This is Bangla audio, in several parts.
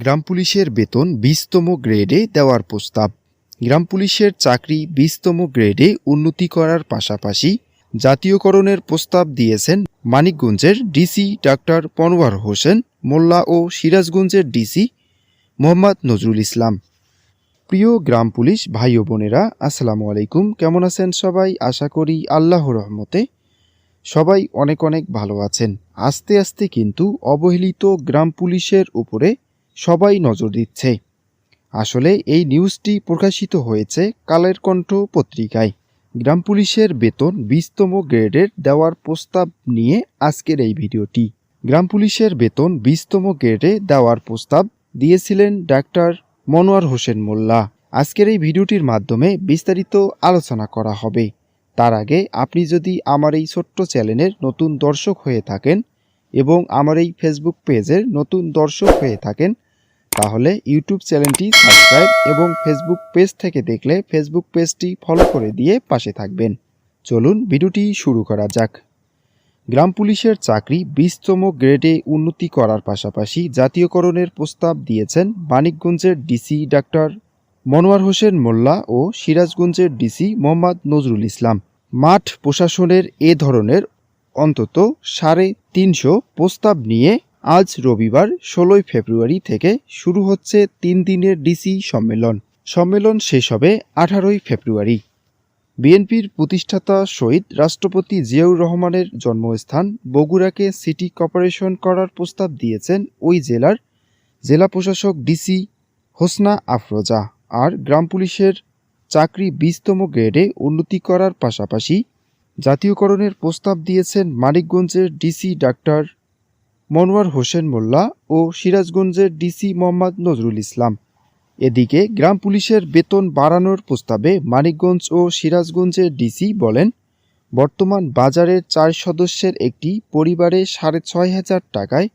গ্রাম পুলিশের বেতন ২০তম গ্রেডে দেওয়ার প্রস্তাব। গ্রাম পুলিশের চাকরি ২০তম গ্রেডে উন্নতি করার পাশাপাশি জাতীয়করণের প্রস্তাব দিয়েছেন মানিকগঞ্জের ডিসি ডাক্তার মনোয়ার হোসেন মোল্লা ও সিরাজগঞ্জের ডিসি মোহাম্মদ নজরুল ইসলাম। প্রিয় গ্রাম পুলিশ ভাই ও বোনেরা, আসসালামু আলাইকুম। কেমন আছেন সবাই? আশা করি আল্লাহর রহমতে সবাই অনেক অনেক ভালো আছেন। আস্তে আস্তে কিন্তু অবহেলিত গ্রাম পুলিশের উপরে সবাই নজর দিচ্ছে। আসলে এই নিউজটি প্রকাশিত হয়েছে কালের কণ্ঠ পত্রিকায়। গ্রাম পুলিশের বেতন ২০তম গ্রেডের দেওয়ার প্রস্তাব নিয়ে আজকের এই ভিডিওটি। গ্রাম পুলিশের বেতন ২০তম গ্রেডে দেওয়ার প্রস্তাব দিয়েছিলেন ডাক্তার মনোয়ার হোসেন মোল্লা। আজকের এই ভিডিওটির মাধ্যমে বিস্তারিত আলোচনা করা হবে। তার আগে আপনি যদি আমার এই ছোট্ট চ্যানেলের নতুন দর্শক হয়ে থাকেন এবং আমার এই ফেসবুক পেজের নতুন দর্শক হয়ে থাকেন, তাহলে ইউটিউব চ্যানেলটি সাবস্ক্রাইব এবং ফেসবুক পেজ থেকে দেখলে ফেসবুক পেজটি ফলো করে দিয়ে পাশে থাকবেন। চলুন ভিডিওটি শুরু করা যাক। গ্রাম পুলিশের চাকরি ২০তম গ্রেডে উন্নতি করার পাশাপাশি জাতীয়করণের প্রস্তাব দিয়েছেন মানিকগঞ্জের ডিসি ডাক্তার মনোয়ার হোসেন মোল্লা ও সিরাজগঞ্জের ডিসি মোহাম্মদ নজরুল ইসলাম। মাঠ প্রশাসনের এ ধরনের অন্তত ৩৫০ প্রস্তাব নিয়ে আজ রবিবার ১৬ ফেব্রুয়ারি থেকে শুরু হচ্ছে ৩ দিনের ডিসি সম্মেলন। সম্মেলন শেষ হবে ১৮ ফেব্রুয়ারি। বিএনপির প্রতিষ্ঠাতা শহীদ রাষ্ট্রপতি জিয়াউর রহমানের জন্মস্থান বগুড়াকে সিটি কর্পোরেশন করার প্রস্তাব দিয়েছেন ওই জেলার জেলা প্রশাসক ডিসি হোসনা আফরোজা। আর গ্রাম পুলিশের চাকরি ২০তম গ্রেডে উন্নতি করার পাশাপাশি জাতীয়করণের প্রস্তাব দিয়েছেন মানিকগঞ্জের ডিসি ডাক্তার মনোয়ার হোসেন মোল্লা ও সিরাজগঞ্জের ডিসি মোহাম্মদ নজরুল ইসলাম। এদিকে গ্রাম পুলিশের বেতন বাড়ানোর প্রস্তাবে মানিকগঞ্জ ও সিরাজগঞ্জের ডিসি বলেন, বর্তমান বাজারের ৪ সদস্যের একটি পরিবারে ৬,৫০০ টাকায়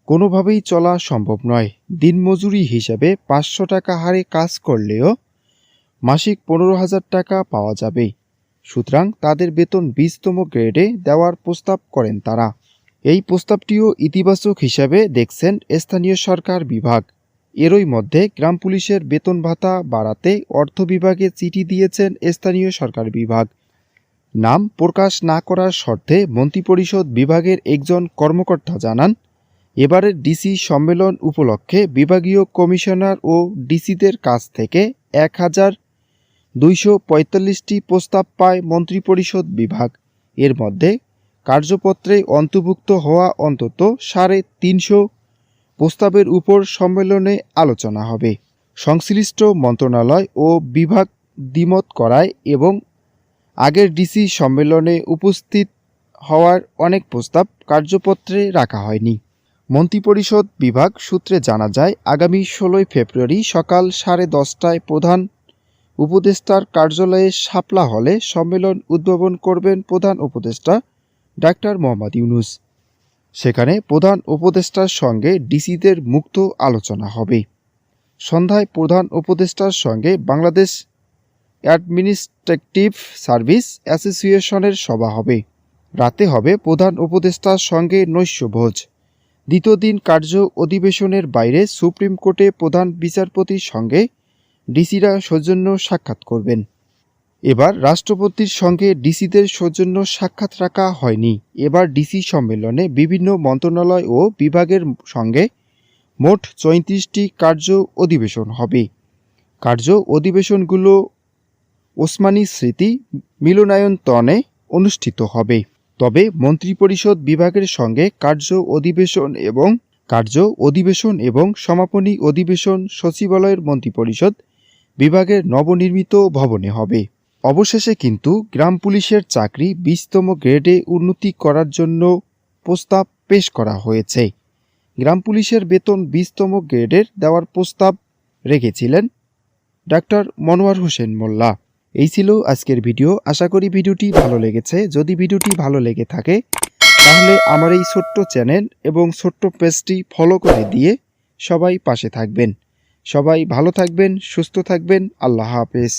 কোনোভাবেই চলা সম্ভব নয়। দিনমজুরি হিসেবে ৫০০ টাকা হারে কাজ করলেও মাসিক ১৫,০০০ টাকা পাওয়া যাবে। সুতরাং তাদের বেতন ২০তম গ্রেডে দেওয়ার প্রস্তাব করেন তারা। এই প্রস্তাবটিও ইতিবাচক হিসেবে দেখছেন স্থানীয় সরকার বিভাগ। এরই মধ্যে গ্রাম পুলিশের বেতন ভাতা বাড়াতে অর্থ বিভাগে চিঠি দিয়েছেন স্থানীয় সরকার বিভাগ। নাম প্রকাশ না করার শর্তে মন্ত্রিপরিষদ বিভাগের একজন কর্মকর্তা জানান, এবারের ডিসি সম্মেলন উপলক্ষে বিভাগীয় কমিশনার ও ডিসিদের কাছ থেকে ১,২৪৫টি প্রস্তাব পায় মন্ত্রিপরিষদ বিভাগ। এর মধ্যে কার্যপত্রে অন্তর্ভুক্ত হওয়া অন্তত ৩৫০ প্রস্তাবের উপর সম্মেলনে আলোচনা হবে। সংশ্লিষ্ট মন্ত্রণালয় ও বিভাগ দ্বিমত করায় এবং আগের ডিসি সম্মেলনে উপস্থিত হওয়ার অনেক প্রস্তাব কার্যপত্রে রাখা হয়নি। মন্ত্রিপরিষদ বিভাগ সূত্রে জানা যায়, আগামী ১৬ ফেব্রুয়ারি সকাল ১০:৩০টায় প্রধান উপদেষ্টার কার্যালয়ে শাপলা হলে সম্মেলন উদ্বোধন করবেন প্রধান উপদেষ্টা ডাক্তার মোহাম্মদ ইউনূস। সেখানে প্রধান উপদেষ্টার সঙ্গে ডিসিদের মুক্ত আলোচনা হবে। সন্ধ্যায় প্রধান উপদেষ্টার সঙ্গে বাংলাদেশ অ্যাডমিনিস্ট্রেটিভ সার্ভিস অ্যাসোসিয়েশনের সভা হবে। রাতে হবে প্রধান উপদেষ্টার সঙ্গে নৈশভোজ। দ্বিতীয় দিন কার্য অধিবেশনের বাইরে সুপ্রিম কোর্টে প্রধান বিচারপতির সঙ্গে ডিসিরা সৌজন্য সাক্ষাৎ করবেন। এবার রাষ্ট্রপতির সঙ্গে ডিসিদের সৌজন্য সাক্ষাৎ রাখা হয়নি। এবার ডিসি সম্মেলনে বিভিন্ন মন্ত্রণালয় ও বিভাগের সঙ্গে মোট ৩৪টি কার্য অধিবেশন হবে। কার্য অধিবেশনগুলো ওসমানী স্মৃতি মিলনায়তনে অনুষ্ঠিত হবে। তবে মন্ত্রিপরিষদ বিভাগের সঙ্গে কার্য অধিবেশন এবং সমাপনী অধিবেশন সচিবালয়ের মন্ত্রিপরিষদ বিভাগের নবনির্মিত ভবনে হবে। অবশেষে কিন্তু গ্রাম পুলিশের চাকরি ২০তম গ্রেডে উন্নতি করার জন্য প্রস্তাব পেশ করা হয়েছে। গ্রাম পুলিশের বেতন ২০তম গ্রেডের দেওয়ার প্রস্তাব রেখেছিলেন ডাক্তার মনোয়ার হোসেন মোল্লা। এই ছিল আজকের ভিডিও। আশা করি ভিডিওটি ভালো লেগেছে। যদি ভিডিওটি ভালো লেগে থাকে তাহলে আমার এই ছোট্ট চ্যানেল এবং ছোট্ট পেজটি ফলো করে দিয়ে সবাই পাশে থাকবেন। সবাই ভালো থাকবেন, সুস্থ থাকবেন। আল্লাহ হাফেজ।